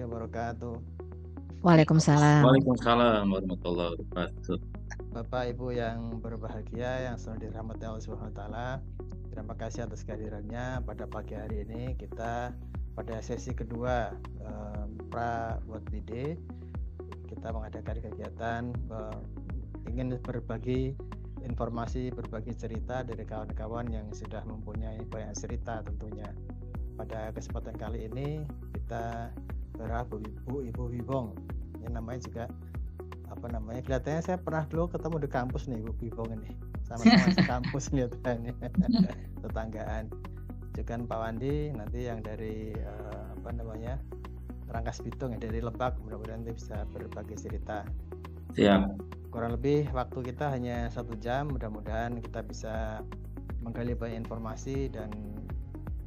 warahmatullahi wabarakatuh. Waalaikumsalam. Waalaikumsalam warahmatullahi wabarakatuh. Bapak Ibu yang berbahagia yang selalu dirahmati Allah Subhanahu wa taala. Terima kasih atas kehadirannya pada pagi hari ini. Kita pada sesi kedua Pra World BD kita mengadakan kegiatan ingin berbagi informasi, berbagi cerita dari kawan-kawan yang sudah mempunyai banyak cerita tentunya. Pada kesempatan kali ini kita berharap Ibu Wibong. Ini namanya juga kelihatannya saya pernah dulu ketemu di kampus nih Ibu Wibong ini. Sama-sama di kampus kelihatannya. Tetanggaan. Juga Pak Wandi nanti yang dari Rangkas Bitung ya, dari Lebak, mudah-mudahan nanti bisa berbagi cerita. Siap. Kurang lebih waktu kita hanya 1 jam, mudah-mudahan kita bisa menggali banyak informasi dan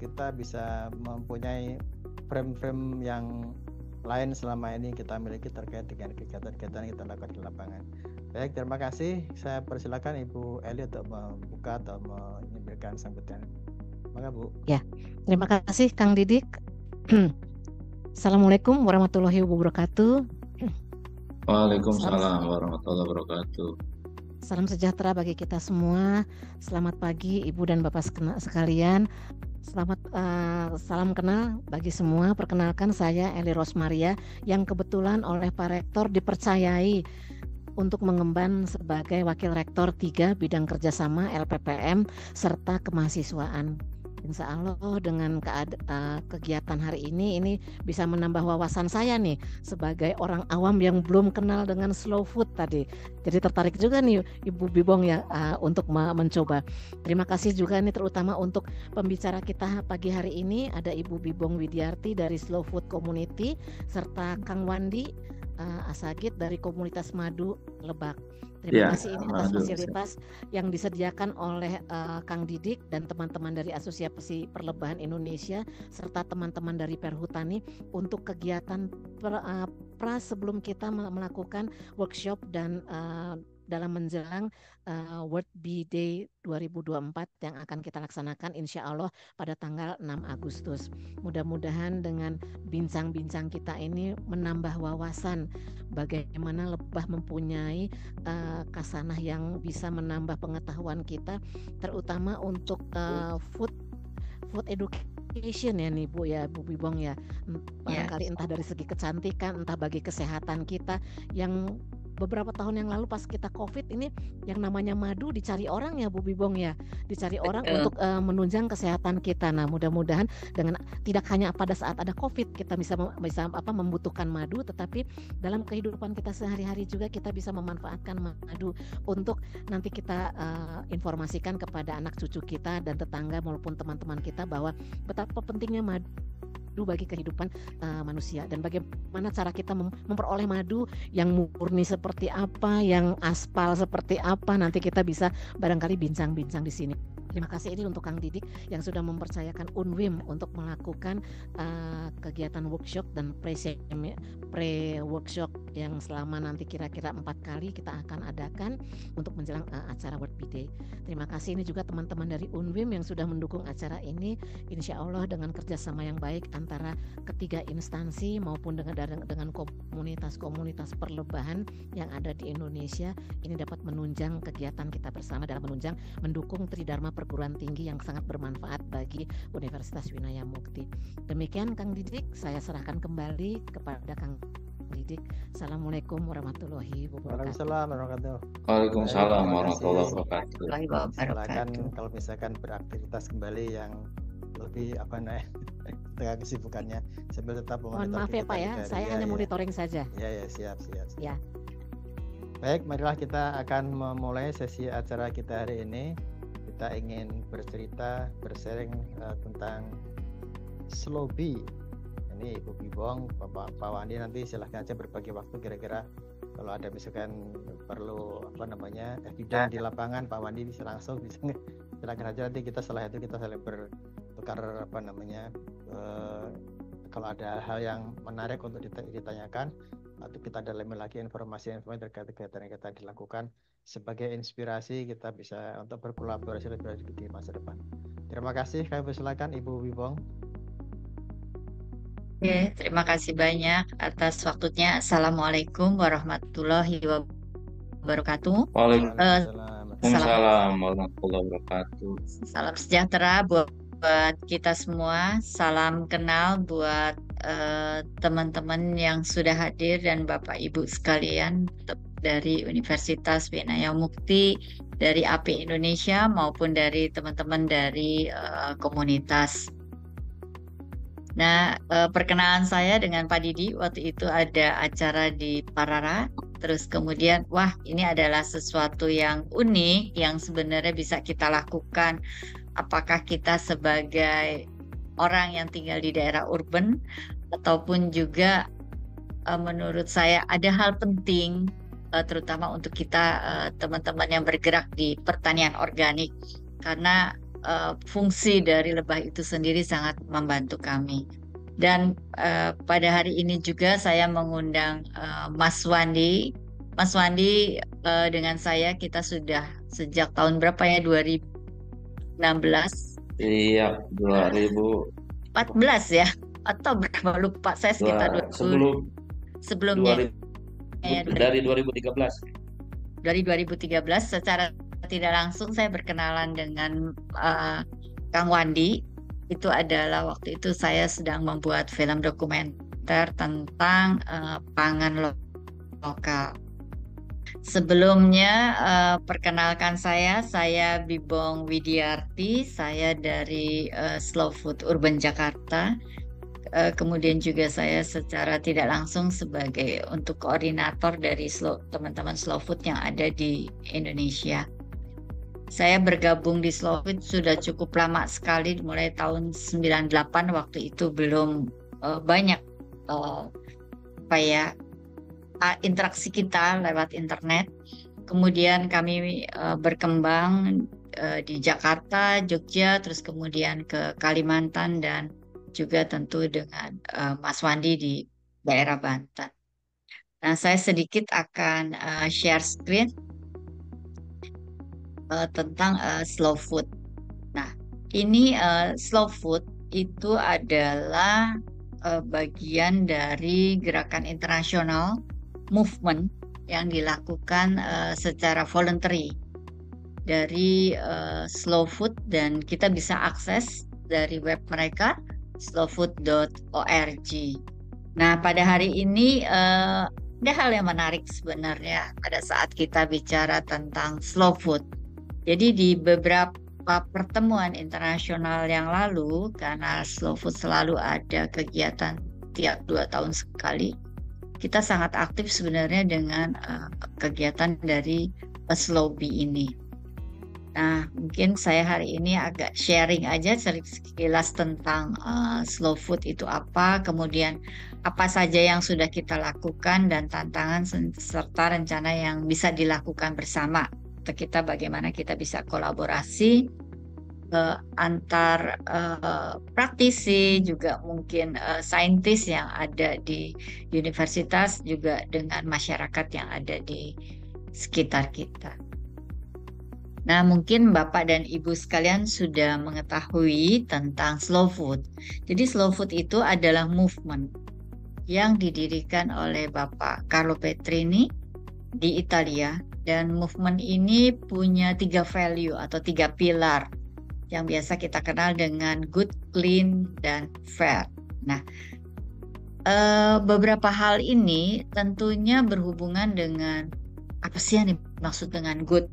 kita bisa mempunyai frame-frame yang lain selama ini kita miliki terkait dengan kegiatan-kegiatan yang kita lakukan di lapangan. Baik, terima kasih. Saya persilakan Ibu Eli untuk membuka atau memberikan sambutan. Maka Bu. Ya, terima kasih Kang Didik. Assalamualaikum warahmatullahi wabarakatuh. Waalaikumsalam warahmatullahi wabarakatuh. Salam sejahtera bagi kita semua. Selamat pagi Ibu dan Bapak sekalian. Salam kenal bagi semua. Perkenalkan saya Eli Rosmaria yang kebetulan oleh Pak Rektor dipercayai untuk mengemban sebagai Wakil Rektor 3 Bidang Kerjasama LPPM serta Kemahasiswaan. Insya Allah dengan kegiatan hari ini bisa menambah wawasan saya nih sebagai orang awam yang belum kenal dengan slow food tadi. Jadi tertarik juga nih Ibu Wibong ya untuk mencoba. Terima kasih juga nih terutama untuk pembicara kita pagi hari ini ada Ibu Wibong Widiarti dari Slow Food Community serta Kang Wandi Asagid dari Komunitas Madu Lebak. Terima kasih ini atas fasilitas yang disediakan oleh Kang Didik dan teman-teman dari Asosiasi Perlebahan Indonesia serta teman-teman dari Perhutani untuk kegiatan pra sebelum kita melakukan workshop dan dalam menjelang World Bee Day 2024 yang akan kita laksanakan insya Allah pada tanggal 6 Agustus. Mudah-mudahan dengan bincang-bincang kita ini menambah wawasan bagaimana lebah mempunyai kasanah yang bisa menambah pengetahuan kita terutama untuk food education ya nih Bu Wibong ya. Barangkali entah dari segi kecantikan, entah bagi kesehatan kita yang beberapa tahun yang lalu pas kita COVID ini yang namanya madu dicari orang ya Bu Wibong ya, dicari orang untuk menunjang kesehatan kita. Nah mudah-mudahan dengan tidak hanya pada saat ada COVID kita bisa membutuhkan madu, tetapi dalam kehidupan kita sehari-hari juga kita bisa memanfaatkan madu untuk nanti kita informasikan kepada anak cucu kita dan tetangga maupun teman-teman kita bahwa betapa pentingnya madu bagi kehidupan manusia dan bagaimana cara kita memperoleh madu yang murni seperti apa, yang aspal seperti apa, nanti kita bisa barangkali bincang-bincang di sini. Terima kasih ini untuk Kang Didik yang sudah mempercayakan Unwim untuk melakukan kegiatan workshop dan pre-workshop yang selama nanti kira-kira 4 kali kita akan adakan untuk menjelang acara World Bee Day. Terima kasih ini juga teman-teman dari Unwim yang sudah mendukung acara ini. Insya Allah dengan kerjasama yang baik antara ketiga instansi maupun dengan komunitas-komunitas perlebahan yang ada di Indonesia ini dapat menunjang kegiatan kita bersama dalam mendukung Tridharma perguruan tinggi yang sangat bermanfaat bagi Universitas Winaya Mukti. Demikian Kang Didik, saya serahkan kembali kepada Kang Didik. Assalamualaikum warahmatullahi wabarakatuh. Waalaikumsalam warahmatullahi wabarakatuh. Silakan kalau misalkan beraktivitas kembali yang lebih dengan kesibukannya sambil tetap mohon maaf ya Pak ya, saya hanya monitoring saja. Ya siap. Ya. Baik, marilah kita akan memulai sesi acara kita hari ini. Kita ingin bercerita, bersharing tentang slow bee. Ini Ibu Wibong, Pak Wandi nanti silahkan aja berbagi waktu kira-kira kalau ada misalkan perlu eviden di lapangan Pak Wandi bisa langsung silakan aja nanti kita setelah itu kita saling bertukar kalau ada hal yang menarik untuk ditanyakan atau kita dalami lagi informasi terkait kegiatan yang kita dilakukan sebagai inspirasi kita bisa untuk berkolaborasi lebih di masa depan. Terima kasih. Kami persilakan Ibu Wibong. Oke, terima kasih banyak atas waktunya. Assalamualaikum warahmatullahi wabarakatuh. Waalaikumsalam. Salam Warahmatullahi wabarakatuh. salam sejahtera buat kita semua. Salam kenal buat teman-teman yang sudah hadir dan Bapak Ibu sekalian dari Universitas Bina Mukti, dari AP Indonesia maupun dari teman-teman dari komunitas. Nah, perkenalan saya dengan Pak Didi waktu itu ada acara di Parara, terus kemudian, wah ini adalah sesuatu yang unik yang sebenarnya bisa kita lakukan. Apakah kita sebagai orang yang tinggal di daerah urban, ataupun juga menurut saya ada hal penting, terutama untuk kita teman-teman yang bergerak di pertanian organik, karena fungsi dari lebah itu sendiri sangat membantu kami. Dan pada hari ini juga saya mengundang Mas Wandi. Mas Wandi, dengan saya kita sudah sejak tahun berapa ya? 2016. Iya, 14 ya? Atau berapa lupa saya sekitar sebelumnya dari 2013. Dari 2013 secara tidak langsung saya berkenalan dengan Kang Wandi. Itu adalah waktu itu saya sedang membuat film dokumenter tentang pangan lokal. Sebelumnya perkenalkan saya Bibong Widiarti, saya dari Slow Food Urban Jakarta. Kemudian juga saya secara tidak langsung sebagai untuk koordinator dari teman-teman Slow Food yang ada di Indonesia. Saya bergabung di Slow Food sudah cukup lama sekali, mulai tahun 98. Waktu itu belum banyak interaksi kita lewat internet. Kemudian kami berkembang di Jakarta, Jogja, terus kemudian ke Kalimantan, dan juga tentu dengan Mas Wandi di daerah Banten. Nah, saya sedikit akan share screen tentang slow food. Nah, ini slow food itu adalah bagian dari gerakan internasional movement yang dilakukan secara voluntary dari slow food, dan kita bisa akses dari web mereka slowfood.org. Nah, pada hari ini ada hal yang menarik sebenarnya pada saat kita bicara tentang slow food. Jadi di beberapa pertemuan internasional yang lalu, karena slow food selalu ada kegiatan tiap 2 tahun sekali, kita sangat aktif sebenarnya dengan kegiatan dari Slow Bee ini. Nah, mungkin saya hari ini agak sharing aja sekilas tentang slow food itu apa, kemudian apa saja yang sudah kita lakukan dan tantangan serta rencana yang bisa dilakukan bersama. Untuk kita bagaimana kita bisa kolaborasi antar praktisi, juga mungkin saintis yang ada di universitas, juga dengan masyarakat yang ada di sekitar kita. Nah, mungkin Bapak dan Ibu sekalian sudah mengetahui tentang slow food. Jadi slow food itu adalah movement yang didirikan oleh Bapak Carlo Petrini di Italia. Dan movement ini punya 3 value atau 3 pilar yang biasa kita kenal dengan good, clean, dan fair. Nah, beberapa hal ini tentunya berhubungan dengan apa sih yang dimaksud dengan good.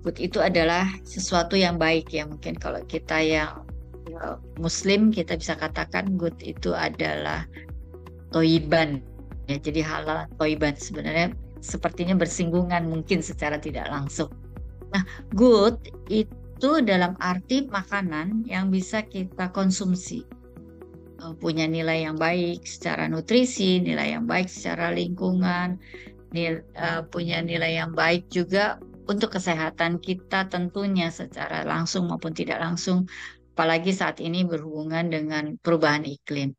Good itu adalah sesuatu yang baik ya. Mungkin kalau kita yang Muslim kita bisa katakan good itu adalah toiban ya. Jadi halal toiban sebenarnya sepertinya bersinggungan mungkin secara tidak langsung. Nah, good itu dalam arti makanan yang bisa kita konsumsi, punya nilai yang baik secara nutrisi, nilai yang baik secara lingkungan, punya nilai yang baik juga untuk kesehatan kita tentunya secara langsung maupun tidak langsung, apalagi saat ini berhubungan dengan perubahan iklim.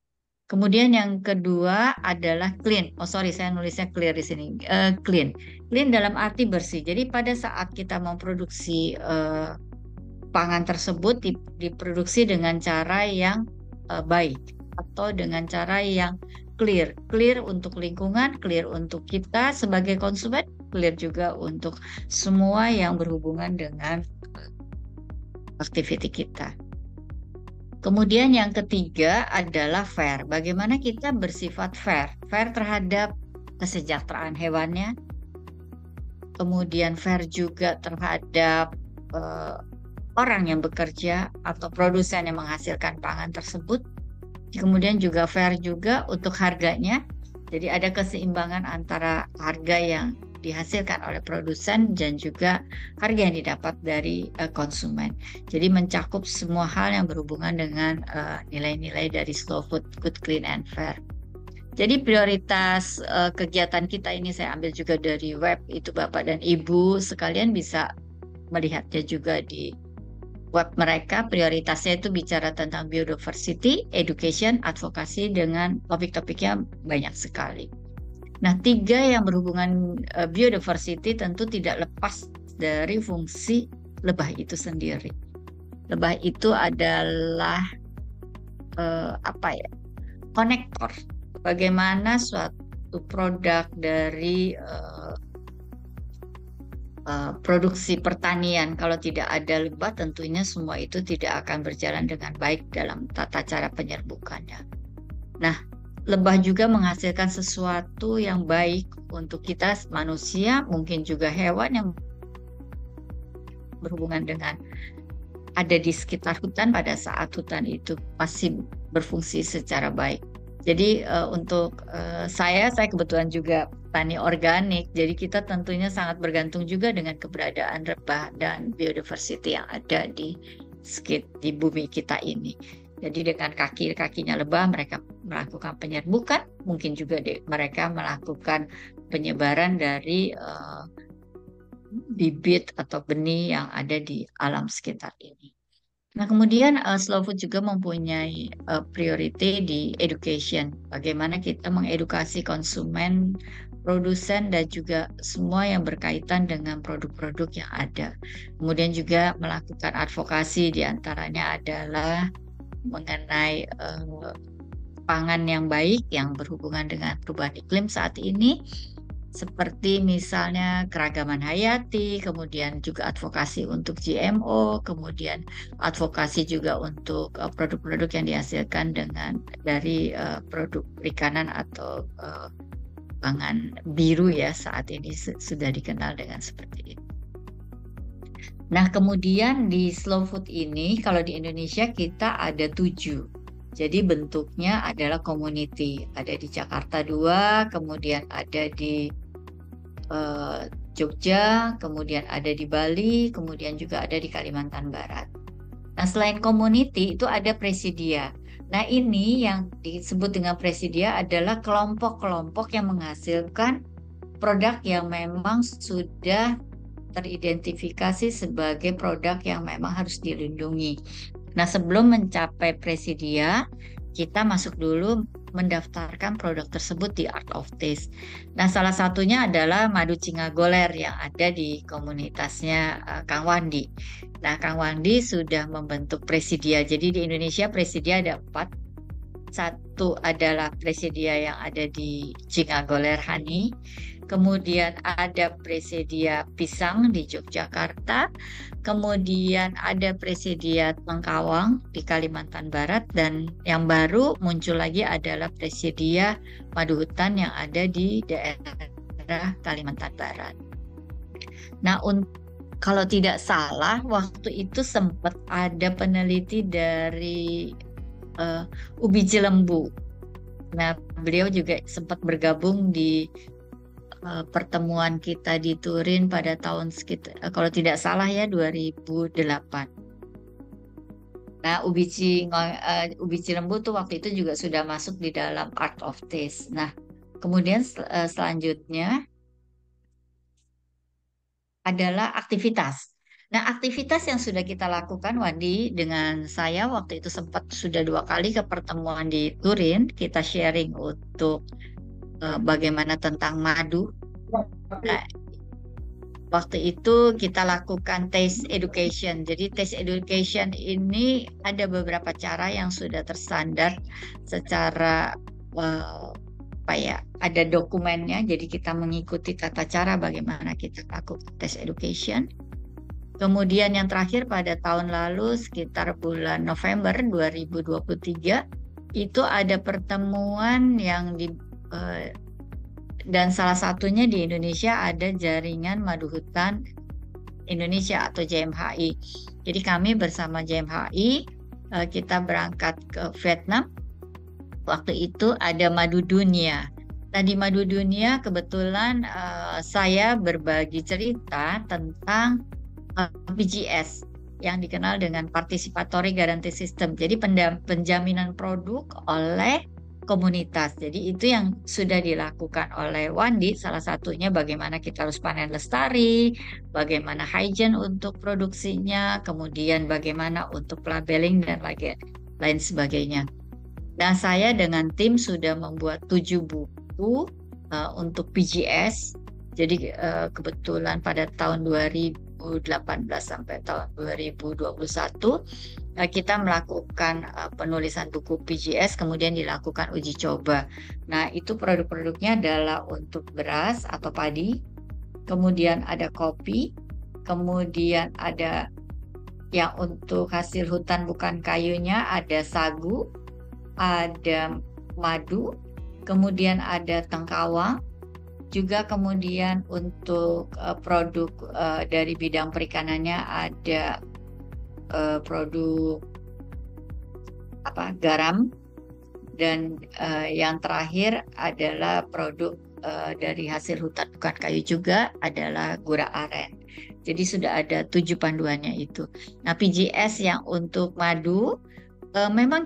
Kemudian yang kedua adalah clean. Oh sorry, saya nulisnya clear di sini. Clean. Clean dalam arti bersih. Jadi pada saat kita memproduksi pangan tersebut diproduksi dengan cara yang baik. atau dengan cara yang clear. Clear untuk lingkungan, clear untuk kita sebagai konsumen, clear juga untuk semua yang berhubungan dengan aktiviti kita. Kemudian yang ketiga adalah fair. Bagaimana kita bersifat fair? Fair terhadap kesejahteraan hewannya, kemudian fair juga terhadap orang yang bekerja atau produsen yang menghasilkan pangan tersebut. Kemudian juga fair juga untuk harganya. Jadi ada keseimbangan antara harga yang dihasilkan oleh produsen dan juga harga yang didapat dari konsumen. Jadi mencakup semua hal yang berhubungan dengan nilai-nilai dari Slow Food, Good, Clean, and Fair. Jadi prioritas kegiatan kita ini saya ambil juga dari web, itu Bapak dan Ibu sekalian bisa melihatnya juga di web mereka. Prioritasnya itu bicara tentang biodiversity, education, advokasi, dengan topik-topiknya banyak sekali. Nah, 3 yang berhubungan biodiversity tentu tidak lepas dari fungsi lebah itu sendiri. Lebah itu adalah konektor. Bagaimana suatu produk dari produksi pertanian, kalau tidak ada lebah tentunya semua itu tidak akan berjalan dengan baik dalam tata cara penyerbukannya. Nah, lebah juga menghasilkan sesuatu yang baik untuk kita manusia, mungkin juga hewan yang berhubungan dengan ada di sekitar hutan pada saat hutan itu masih berfungsi secara baik. Jadi untuk saya kebetulan juga petani organik, jadi kita tentunya sangat bergantung juga dengan keberadaan lebah dan biodiversity yang ada di bumi kita ini. Jadi dengan kaki-kakinya lebah mereka melakukan penyerbukan, mungkin juga mereka melakukan penyebaran dari bibit atau benih yang ada di alam sekitar ini. Nah, kemudian Slow Food juga mempunyai priority di education. Bagaimana kita mengedukasi konsumen, produsen, dan juga semua yang berkaitan dengan produk-produk yang ada. Kemudian juga melakukan advokasi, diantaranya adalah mengenai pangan yang baik yang berhubungan dengan perubahan iklim saat ini, seperti misalnya keragaman hayati, kemudian juga advokasi untuk GMO, kemudian advokasi juga untuk produk-produk yang dihasilkan dari produk perikanan atau pangan biru ya, saat ini sudah dikenal dengan seperti itu. Nah, kemudian di Slow Food ini, kalau di Indonesia kita ada 7. Jadi bentuknya adalah community. Ada di Jakarta 2, kemudian ada di Jogja, kemudian ada di Bali, kemudian juga ada di Kalimantan Barat. Nah, selain community itu ada presidia. Nah, ini yang disebut dengan presidia adalah kelompok-kelompok yang menghasilkan produk yang memang sudah teridentifikasi sebagai produk yang memang harus dilindungi. Nah, sebelum mencapai presidia, kita masuk dulu mendaftarkan produk tersebut di Art of Taste. Nah, salah satunya adalah madu Cingagoler yang ada di komunitasnya Kang Wandi. Nah, Kang Wandi sudah membentuk presidia. Jadi di Indonesia presidia ada 4. Satu adalah presidia yang ada di Cingagoler Honey. Kemudian ada presidia pisang di Yogyakarta, kemudian ada presidia Tengkawang di Kalimantan Barat, dan yang baru muncul lagi adalah presidia madu hutan yang ada di daerah Kalimantan Barat. Nah, kalau tidak salah waktu itu sempat ada peneliti dari Ubi Cilembu. Nah, beliau juga sempat bergabung di pertemuan kita di Turin pada tahun sekitar, kalau tidak salah ya, 2008. Nah, Ubi Cilembu tuh waktu itu juga sudah masuk di dalam Art of Taste. Nah, kemudian selanjutnya adalah aktivitas. Nah, aktivitas yang sudah kita lakukan, Wandi, dengan saya waktu itu sempat sudah 2 kali ke pertemuan di Turin, kita sharing untuk bagaimana tentang madu. Nah, waktu itu kita lakukan taste education. Jadi taste education ini ada beberapa cara yang sudah terstandar secara apa ya, ada dokumennya. Jadi kita mengikuti tata cara bagaimana kita lakukan taste education. Kemudian yang terakhir pada tahun lalu sekitar bulan November 2023 itu ada pertemuan yang dan salah satunya di Indonesia ada Jaringan Madu Hutan Indonesia atau JMHI. Jadi kami bersama JMHI kita berangkat ke Vietnam. Waktu itu ada Madu Dunia. Nah, di Madu Dunia kebetulan saya berbagi cerita tentang PGS yang dikenal dengan Participatory Guarantee System. Jadi penjaminan produk oleh komunitas. Jadi itu yang sudah dilakukan oleh Wandi. Salah satunya bagaimana kita harus panen lestari, bagaimana hygiene untuk produksinya, kemudian bagaimana untuk labeling dan lain sebagainya. Nah, saya dengan tim sudah membuat 7 buku untuk PGS. Jadi kebetulan pada tahun 2018 sampai tahun 2021 kita melakukan penulisan buku PGS, kemudian dilakukan uji coba. Nah, itu produk-produknya adalah untuk beras atau padi, kemudian ada kopi, kemudian ada yang untuk hasil hutan bukan kayunya ada sagu, ada madu, kemudian ada tengkawang, juga kemudian untuk produk dari bidang perikanannya ada produk garam, dan yang terakhir adalah produk dari hasil hutan bukan kayu juga adalah gula aren. Jadi sudah ada 7 panduannya itu. Nah, PGS yang untuk madu memang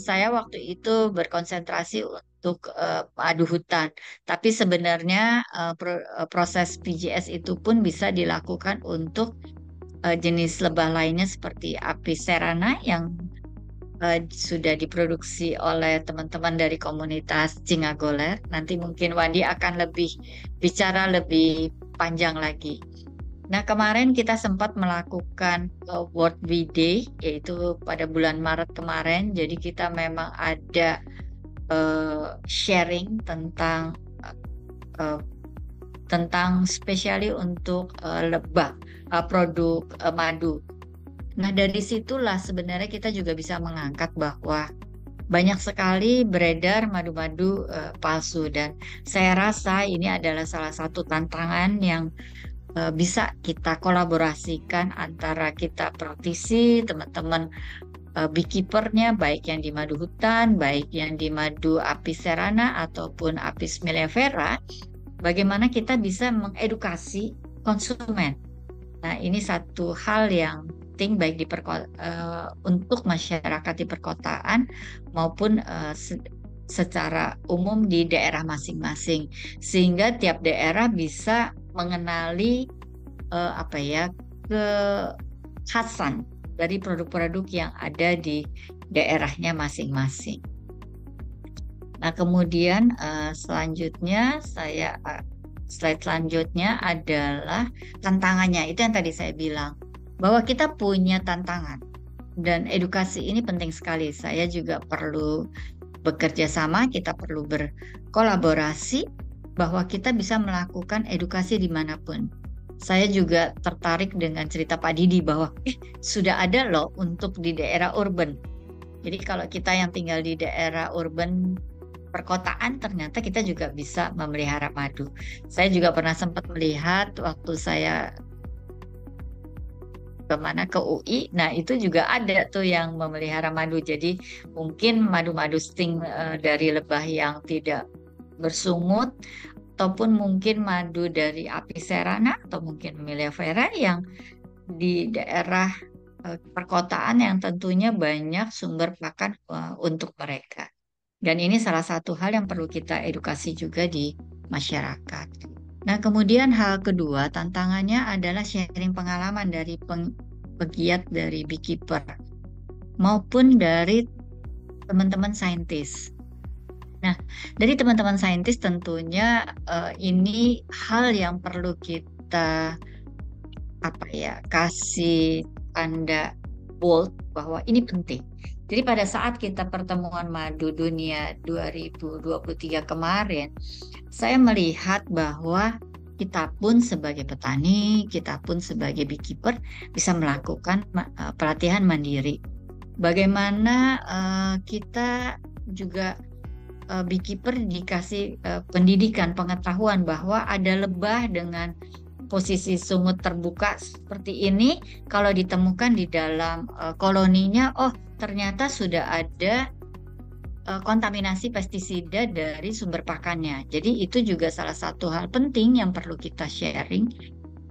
saya waktu itu berkonsentrasi untuk madu hutan. Tapi sebenarnya proses PGS itu pun bisa dilakukan untuk jenis lebah lainnya seperti Apis cerana yang sudah diproduksi oleh teman-teman dari komunitas Cingagoler. Nanti mungkin Wandi akan bicara lebih panjang lagi. Nah, kemarin kita sempat melakukan World Bee Day, yaitu pada bulan Maret kemarin. Jadi kita memang ada sharing tentang spesiali untuk lebah produk madu. Nah, dari situlah sebenarnya kita juga bisa mengangkat bahwa banyak sekali beredar madu-madu palsu, dan saya rasa ini adalah salah satu tantangan yang bisa kita kolaborasikan antara kita praktisi, teman-teman beekeepernya, baik yang di madu hutan, baik yang di madu Apis cerana ataupun Apis mellifera, bagaimana kita bisa mengedukasi konsumen. Nah, ini satu hal yang penting baik untuk masyarakat di perkotaan maupun secara umum di daerah masing-masing, sehingga tiap daerah bisa mengenali kekhasan dari produk-produk yang ada di daerahnya masing-masing. Nah, kemudian selanjutnya slide selanjutnya adalah tantangannya. Itu yang tadi saya bilang, bahwa kita punya tantangan dan edukasi ini penting sekali. Saya juga perlu bekerja sama, kita perlu berkolaborasi, bahwa kita bisa melakukan edukasi dimanapun. Saya juga tertarik dengan cerita Pak Didi bahwa sudah ada loh untuk di daerah urban. Jadi kalau kita yang tinggal di daerah urban perkotaan, ternyata kita juga bisa memelihara madu. Saya juga pernah sempat melihat waktu saya ke UI, nah itu juga ada tuh yang memelihara madu. Jadi mungkin madu-madu sting dari lebah yang tidak bersungut, ataupun mungkin madu dari Apis cerana atau mungkin mellifera yang di daerah perkotaan yang tentunya banyak sumber pakan untuk mereka. Dan ini salah satu hal yang perlu kita edukasi juga di masyarakat. Nah, kemudian hal kedua, tantangannya adalah sharing pengalaman dari pegiat dari beekeeper maupun dari teman-teman saintis. Nah, dari teman-teman saintis tentunya ini hal yang perlu kita kita kasih tanda bold bahwa ini penting. Jadi pada saat kita pertemuan madu dunia 2023 kemarin, saya melihat bahwa kita pun sebagai petani, kita pun sebagai beekeeper bisa melakukan pelatihan mandiri. Bagaimana kita juga beekeeper dikasih pendidikan, pengetahuan bahwa ada lebah dengan posisi sungut terbuka seperti ini, kalau ditemukan di dalam koloninya, ternyata sudah ada kontaminasi pestisida dari sumber pakannya. Jadi itu juga salah satu hal penting yang perlu kita sharing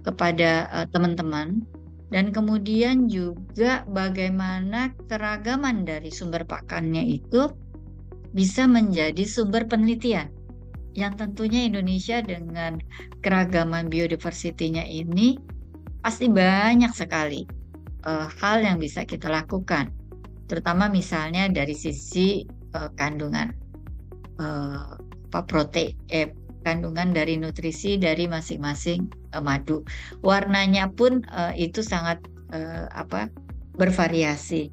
kepada teman-teman. Dan kemudian juga bagaimana keragaman dari sumber pakannya itu bisa menjadi sumber penelitian. Yang tentunya Indonesia dengan keragaman biodiversity-nya ini pasti banyak sekali hal yang bisa kita lakukan. Terutama misalnya dari sisi kandungan kandungan dari nutrisi dari masing-masing madu. Warnanya pun itu sangat bervariasi.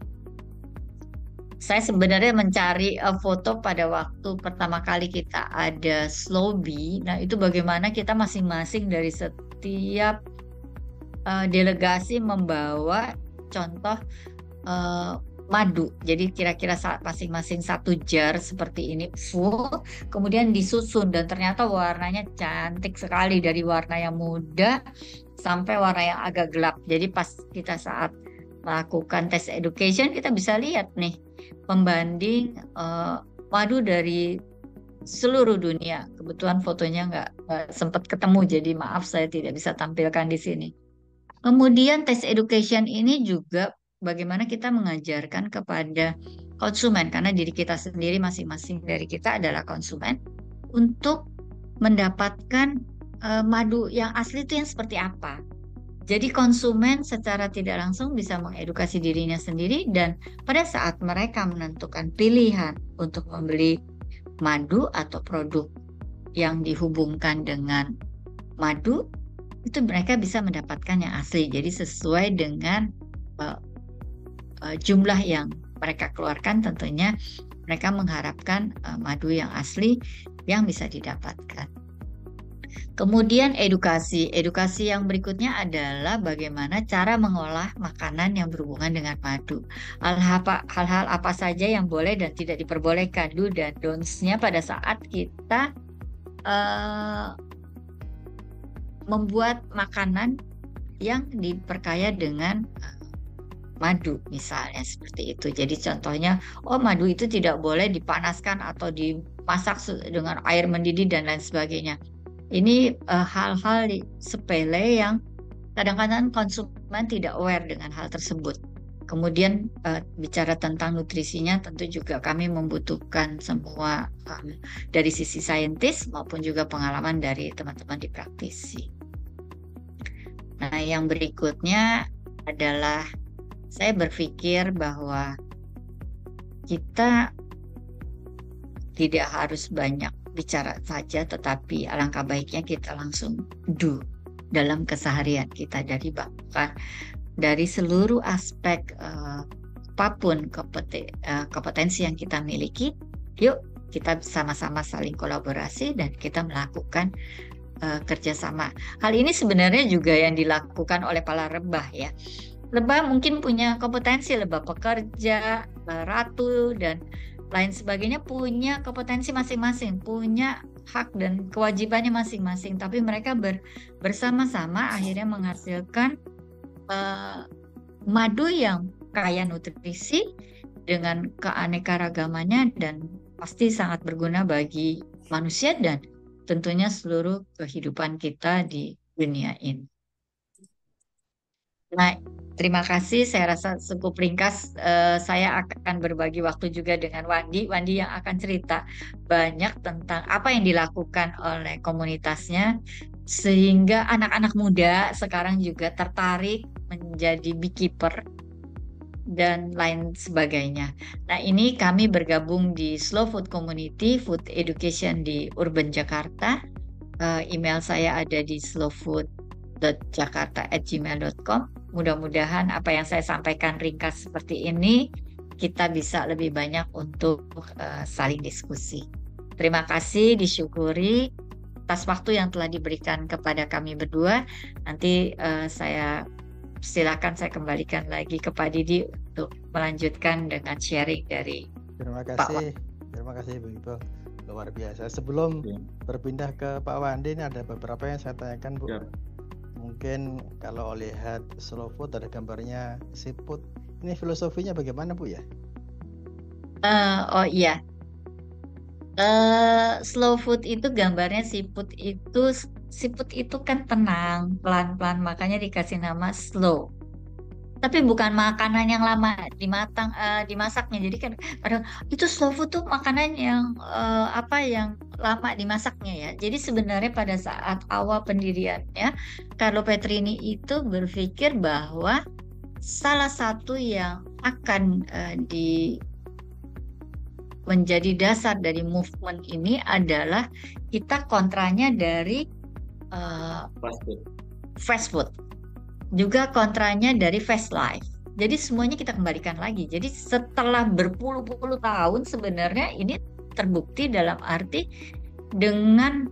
Saya sebenarnya mencari foto pada waktu pertama kali kita ada slow bee. Nah, itu bagaimana kita masing-masing dari setiap delegasi membawa contoh madu. Jadi kira-kira masing-masing satu jar seperti ini full, kemudian disusun dan ternyata warnanya cantik sekali dari warna yang muda sampai warna yang agak gelap. Jadi pas kita saat melakukan tes education kita bisa lihat nih pembanding madu dari seluruh dunia. Kebetulan fotonya nggak sempat ketemu, jadi maaf saya tidak bisa tampilkan di sini. Kemudian tes education ini juga bagaimana kita mengajarkan kepada konsumen, karena diri kita sendiri masing-masing dari kita adalah konsumen, untuk mendapatkan madu yang asli itu yang seperti apa. Jadi konsumen secara tidak langsung bisa mengedukasi dirinya sendiri, dan pada saat mereka menentukan pilihan untuk membeli madu atau produk yang dihubungkan dengan madu, itu mereka bisa mendapatkan yang asli. Jadi sesuai dengan jumlah yang mereka keluarkan, tentunya mereka mengharapkan madu yang asli yang bisa didapatkan. Kemudian edukasi yang berikutnya adalah bagaimana cara mengolah makanan yang berhubungan dengan madu. Hal-hal apa saja yang boleh dan tidak diperbolehkan, do dan don'ts-nya pada saat kita membuat makanan yang diperkaya dengan madu misalnya seperti itu. Jadi contohnya, madu itu tidak boleh dipanaskan atau dimasak dengan air mendidih dan lain sebagainya. Ini hal-hal sepele yang kadang-kadang konsumen tidak aware dengan hal tersebut. Kemudian bicara tentang nutrisinya, tentu juga kami membutuhkan semua dari sisi saintis maupun juga pengalaman dari teman-teman di praktisi. Nah, yang berikutnya adalah saya berpikir bahwa kita tidak harus banyak bicara saja, tetapi alangkah baiknya kita langsung do dalam keseharian kita, dari bahkan dari seluruh aspek apapun kompetensi yang kita miliki. Yuk kita sama-sama saling kolaborasi dan kita melakukan kerjasama. Hal ini sebenarnya juga yang dilakukan oleh para lebah ya. Lebah mungkin punya kompetensi, lebah pekerja, ratu dan lain sebagainya punya kompetensi masing-masing, punya hak dan kewajibannya masing-masing, tapi mereka bersama-sama akhirnya menghasilkan madu yang kaya nutrisi dengan keanekaragamannya dan pasti sangat berguna bagi manusia dan tentunya seluruh kehidupan kita di dunia ini. Nah, terima kasih. Saya rasa cukup ringkas. Saya akan berbagi waktu juga dengan Wandi yang akan cerita banyak tentang apa yang dilakukan oleh komunitasnya sehingga anak-anak muda sekarang juga tertarik menjadi beekeeper dan lain sebagainya. Nah, ini kami bergabung di Slow Food Community, Food Education di Urban Jakarta. Email saya ada di slowfood slow.jakarta@gmail.com. Mudah-mudahan apa yang saya sampaikan ringkas seperti ini kita bisa lebih banyak untuk saling diskusi. Terima kasih, disyukuri atas waktu yang telah diberikan kepada kami berdua. Nanti silakan saya kembalikan lagi ke Pak Didi untuk melanjutkan dengan sharing dari Terima Pak kasih. Terima kasih Bu Ibu. Luar biasa. Sebelum berpindah ke Pak Wandi, ini ada beberapa yang saya tanyakan Bu. Ya. Mungkin kalau lihat slow food ada gambarnya siput. Ini filosofinya bagaimana Bu ya? Oh iya, slow food itu gambarnya siput itu kan tenang, pelan-pelan, makanya dikasih nama slow. Tapi bukan makanan yang lama dimasaknya. Jadi kan padahal itu slow food tuh makanan yang yang lama dimasaknya ya. Jadi sebenarnya pada saat awal pendiriannya Carlo Petrini itu berpikir bahwa salah satu yang akan menjadi dasar dari movement ini adalah kita kontranya dari fast food, juga kontranya dari fast life. Jadi semuanya kita kembalikan lagi. Jadi setelah berpuluh-puluh tahun sebenarnya ini terbukti dalam arti dengan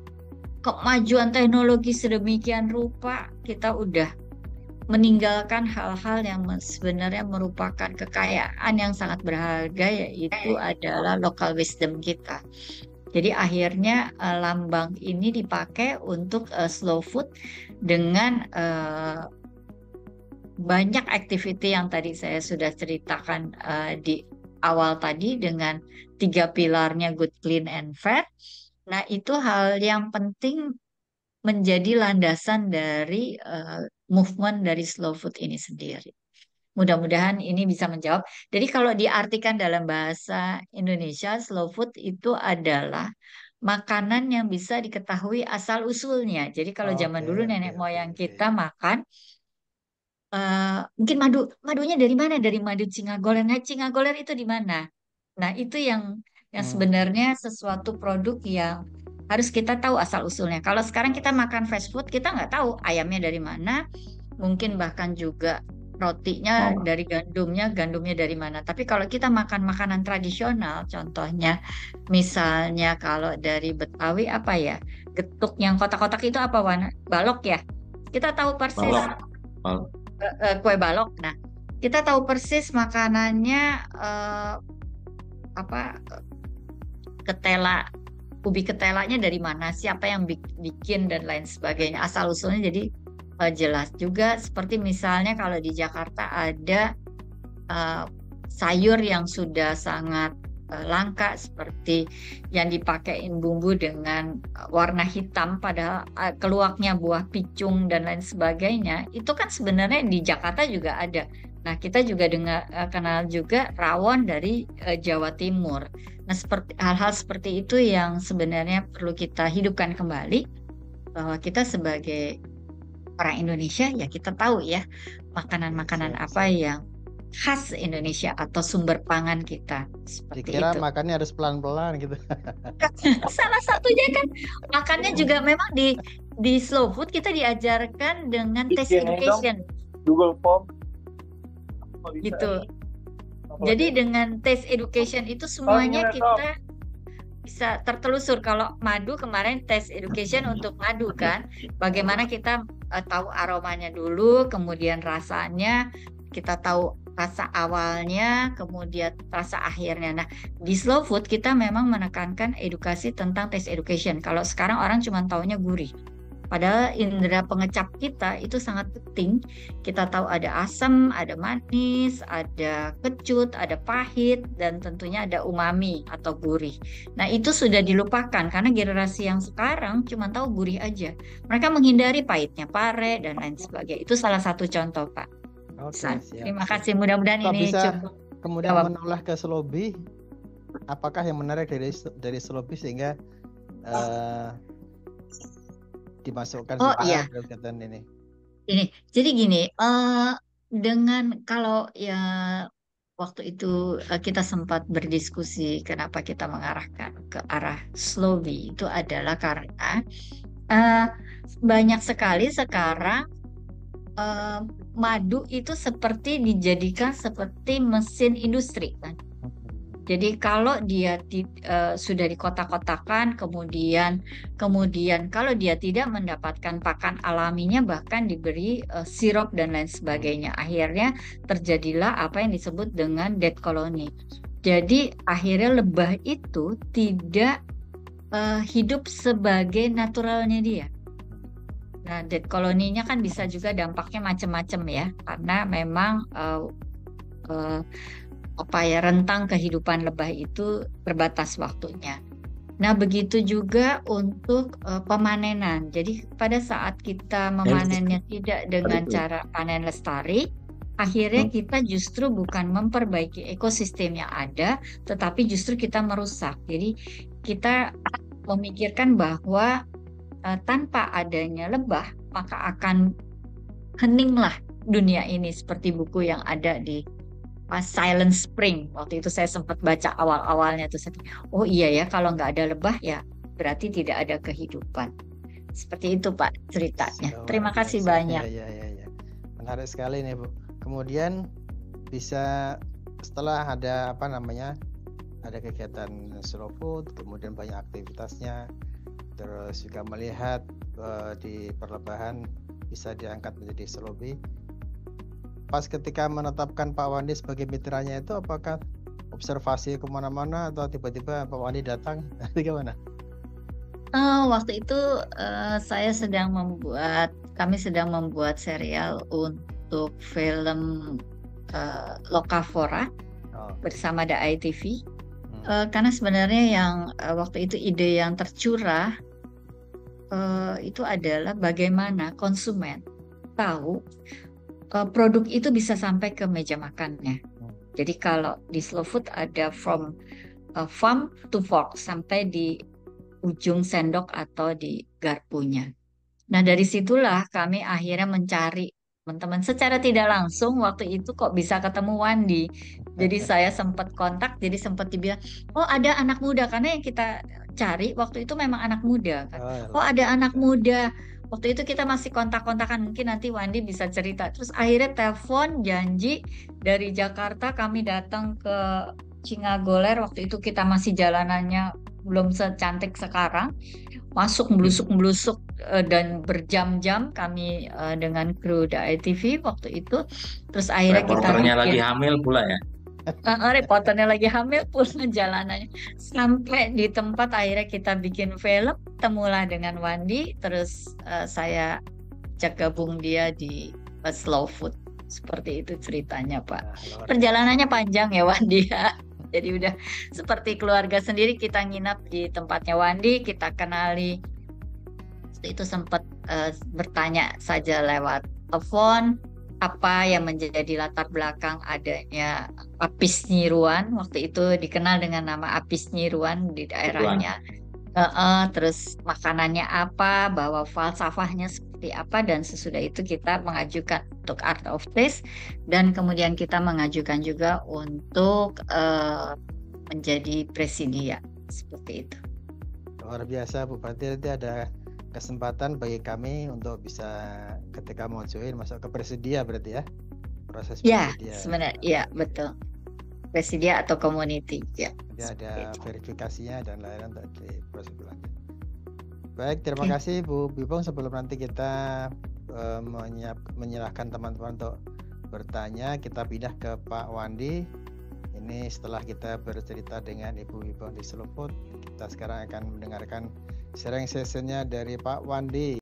kemajuan teknologi sedemikian rupa kita udah meninggalkan hal-hal yang sebenarnya merupakan kekayaan yang sangat berharga, yaitu adalah local wisdom kita. Jadi akhirnya lambang ini dipakai untuk slow food dengan banyak activity yang tadi saya sudah ceritakan di awal tadi dengan 3 pilarnya good, clean, and fair. Nah, itu hal yang penting menjadi landasan dari movement dari slow food ini sendiri. Mudah-mudahan ini bisa menjawab. Jadi kalau diartikan dalam bahasa Indonesia, slow food itu adalah makanan yang bisa diketahui asal-usulnya. Jadi kalau zaman dulu nenek moyang kita makan, mungkin madunya dari mana? Dari madu Cingagoler. Nah, Cingagoler itu di mana? Nah, itu yang sebenarnya sesuatu produk yang harus kita tahu asal-usulnya. Kalau sekarang kita makan fast food, kita nggak tahu ayamnya dari mana, mungkin bahkan juga rotinya dari gandumnya dari mana. Tapi kalau kita makan makanan tradisional, contohnya misalnya kalau dari Betawi apa ya, getuk yang kotak-kotak itu apa warna? Balok ya. Kita tahu persis kue balok. Nah, kita tahu persis makanannya ketela, ubi ketelanya dari mana, siapa yang bikin dan lain sebagainya, asal usulnya jadi jelas. Juga seperti misalnya kalau di Jakarta ada sayur yang sudah sangat langka seperti yang dipakein bumbu dengan warna hitam padahal keluaknya buah picung dan lain sebagainya, itu kan sebenarnya di Jakarta juga ada. Nah, kita juga kenal juga rawon dari Jawa Timur. Nah, seperti hal-hal seperti itu yang sebenarnya perlu kita hidupkan kembali, bahwa kita sebagai orang Indonesia ya kita tahu ya makanan-makanan apa yang khas Indonesia atau sumber pangan kita. Seperti Dikira itu. Makannya harus pelan-pelan gitu. Salah satunya kan makannya juga memang di slow food kita diajarkan dengan taste education. Google Form Gitu. Jadi dengan taste education itu semuanya kita bisa tertelusur. Kalau madu kemarin taste education untuk madu kan, bagaimana kita tahu aromanya dulu, kemudian rasanya, kita tahu rasa awalnya, kemudian rasa akhirnya. Nah, di slow food kita memang menekankan edukasi tentang taste education. Kalau sekarang orang cuma taunya gurih. Padahal indera pengecap kita itu sangat penting. Kita tahu ada asam, ada manis, ada kecut, ada pahit, dan tentunya ada umami atau gurih. Nah, itu sudah dilupakan karena generasi yang sekarang cuma tahu gurih aja. Mereka menghindari pahitnya, pare, dan lain sebagainya. Itu salah satu contoh, Pak. Terima kasih. Mudah-mudahan ini bisa cukup. Kemudian menoleh ke Slobi, apakah yang menarik dari Slobi sehingga dimasukkan dalam kegiatan ini? Jadi gini, dengan kalau ya waktu itu kita sempat berdiskusi kenapa kita mengarahkan ke arah Slobi, itu adalah karena banyak sekali sekarang madu itu seperti dijadikan seperti mesin industri kan. Jadi kalau dia sudah dikotak-kotakan, kemudian kalau dia tidak mendapatkan pakan alaminya, bahkan diberi sirup dan lain sebagainya, akhirnya terjadilah apa yang disebut dengan dead colony. Jadi akhirnya lebah itu tidak hidup sebagai naturalnya dia. Nah, dead colony-nya kan bisa juga dampaknya macam-macam ya, karena memang rentang kehidupan lebah itu terbatas waktunya. Nah, begitu juga untuk pemanenan. Jadi pada saat kita memanennya tidak dengan cara panen lestari, akhirnya kita justru bukan memperbaiki ekosistem yang ada, tetapi justru kita merusak. Jadi kita memikirkan bahwa tanpa adanya lebah, maka akan heninglah dunia ini, seperti buku yang ada di Silent Spring. Waktu itu saya sempat baca awal-awalnya tuh, oh iya ya, kalau nggak ada lebah ya berarti tidak ada kehidupan. Seperti itu Pak ceritanya. Terima kasih banyak. Ya. Menarik sekali nih Bu. Kemudian bisa setelah ada ada kegiatan slow food, kemudian banyak aktivitasnya, terus juga melihat di perlebahan bisa diangkat menjadi slow-bee. Pas ketika menetapkan Pak Wandi sebagai mitranya itu, apakah observasi kemana-mana atau tiba-tiba Pak Wandi datang? Gimana? Waktu itu kami sedang membuat serial untuk film Lokavora bersama The ITV. Karena sebenarnya yang waktu itu ide yang tercurah itu adalah bagaimana konsumen tahu produk itu bisa sampai ke meja makannya. Jadi kalau di slow food ada from farm to fork, sampai di ujung sendok atau di garpunya. Nah, dari situlah kami akhirnya mencari teman-teman secara tidak langsung. Waktu itu kok bisa ketemu Wandi. Jadi saya sempat kontak, jadi sempat dibilang, oh ada anak muda, karena yang kita cari waktu itu memang anak muda kan. Oh ada anak muda. Waktu itu kita masih kontak-kontakan, mungkin nanti Wandi bisa cerita. Terus akhirnya telepon, janji dari Jakarta kami datang ke Cingagoler. Waktu itu kita masih jalanannya belum secantik sekarang. Masuk melusuk-melusuk dan berjam-jam kami dengan kru The ITV waktu itu. Terus akhirnya reporternya lagi hamil pula ya. Reporternya lagi hamil pula jalanannya. Sampai di tempat akhirnya kita bikin film, temulah dengan Wandi, terus saya ajak gabung dia di slow food. Seperti itu ceritanya Pak. Perjalanannya panjang ya Wandi ya. Jadi udah seperti keluarga sendiri, kita nginap di tempatnya Wandi, kita kenali. Itu sempat bertanya saja lewat telepon, apa yang menjadi latar belakang adanya Apis Nyiruan. Waktu itu dikenal dengan nama Apis Nyiruan di daerahnya. Terus makanannya apa, bahwa falsafahnya seperti apa, dan sesudah itu kita mengajukan untuk Art of Taste, dan kemudian kita mengajukan juga untuk menjadi presidia seperti itu. Luar biasa Bu, berarti nanti ada kesempatan bagi kami untuk bisa ketika mau join masuk ke presidia berarti ya, proses ya presidia. Sebenarnya ya betul, presidia atau community ya. Jadi ada verifikasinya dan lain-lain untuk di proses berlanjut. Baik, terima kasih Bu Bipong. Sebelum nanti kita menyerahkan teman-teman untuk bertanya, kita pindah ke Pak Wandi. Ini setelah kita bercerita dengan Ibu Bipong di Slow Food, kita sekarang akan mendengarkan sharing sessionnya dari Pak Wandi.